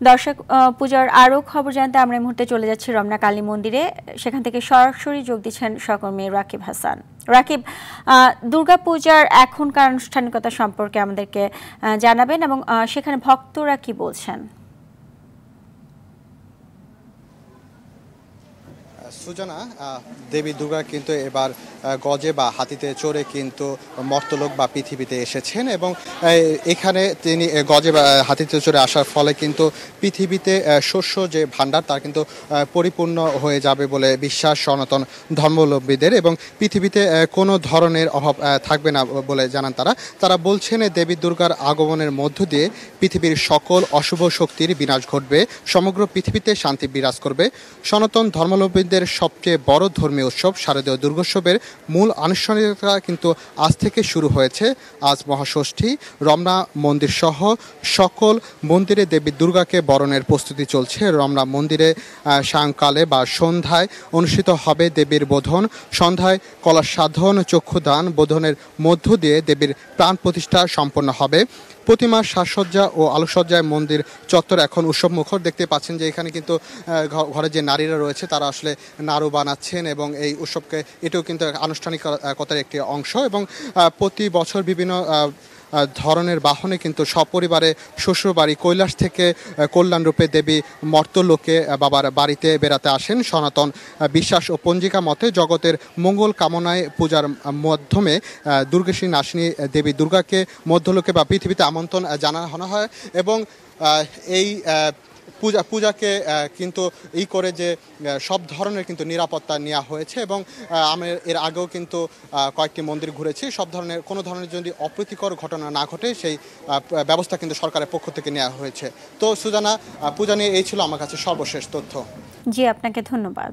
দর্শক, পূজার আরও খবর জানতে আমরা এই মুহূর্তে চলে যাচ্ছি রমনা কালী মন্দিরে। সেখান থেকে সরাসরি যোগ দিচ্ছেন সহকর্মী রাকিব হাসান। রাকিব, দুর্গাপূজার এখনকার আনুষ্ঠানিকতা সম্পর্কে আমাদেরকে জানাবেন এবং সেখানে ভক্তরা কি বলছেন। সুজানা, দেবী দুর্গা কিন্তু এবার গজে বা হাতিতে চড়ে কিন্তু মর্তলোক বা পৃথিবীতে এসেছেন এবং এখানে তিনি গজে বা হাতিতে চড়ে আসার ফলে কিন্তু পৃথিবীতে শস্য যে ভাণ্ডার তা কিন্তু পরিপূর্ণ হয়ে যাবে বলে বিশ্বাস সনাতন ধর্মাবলম্বীদের এবং পৃথিবীতে কোনো ধরনের অভাব থাকবে না বলে জানান তারা বলছেন দেবী দুর্গার আগমনের মধ্য দিয়ে পৃথিবীর সকল অশুভ শক্তির বিনাশ ঘটবে, সমগ্র পৃথিবীতে শান্তি বিরাজ করবে। সনাতন ধর্মাবলম্বীদের সবচেয়ে বড় ধর্মীয় উৎসব শারদীয় দুর্গোৎসবের মূল আনুষ্ঠানিকতা কিন্তু আজ থেকে শুরু হয়েছে। আজ মহাষষ্ঠী। রমনা মন্দির সহ সকল মন্দিরে দেবী দুর্গাকে বরণের প্রস্তুতি চলছে। রমনা মন্দিরে সায়ংকালে বা সন্ধ্যায় অনুষ্ঠিত হবে দেবীর বোধন। সন্ধ্যায় কলা সাধন, চক্ষুদান, বোধনের মধ্য দিয়ে দেবীর প্রাণ প্রতিষ্ঠা সম্পন্ন হবে। প্রতিমার সাজসজ্জা ও আলোকসজ্জায় মন্দির চত্বর এখন উৎসব মুখর। দেখতে পাচ্ছেন যে এখানে কিন্তু ঘরে যে নারীরা রয়েছে তারা আসলে নাড়ু বানাচ্ছেন এবং এই উৎসবকে এটাও কিন্তু আনুষ্ঠানিকতার একটি অংশ এবং প্রতি বছর বিভিন্ন ধরনের বাহনে কিন্তু সপরিবারে শ্বশুরবাড়ি কৈলাস থেকে কল্যাণরূপে দেবী মর্তলোকে বাবার বাড়িতে বেড়াতে আসেন। সনাতন বিশ্বাস ও পঞ্জিকা মতে জগতের মঙ্গল কামনায় পূজার মাধ্যমে দুর্গেশী নাসিনী দেবী দুর্গাকে মধ্যলোকে বা পৃথিবীতে আমন্ত্রণ জানানো হয় এবং এই পূজাকে কিন্তু করে যে সব ধরনের কিন্তু নিরাপত্তা নেওয়া হয়েছে এবং আমি এর আগেও কিন্তু কয়েকটি মন্দির ঘুরেছি। সব ধরনের কোনো ধরনের যদি অপ্রীতিকর ঘটনা না ঘটে সেই ব্যবস্থা কিন্তু সরকারের পক্ষ থেকে নেওয়া হয়েছে। তো সুজানা, পূজা নিয়ে এই ছিল আমার কাছে সর্বশেষ তথ্য। জি, আপনাকে ধন্যবাদ।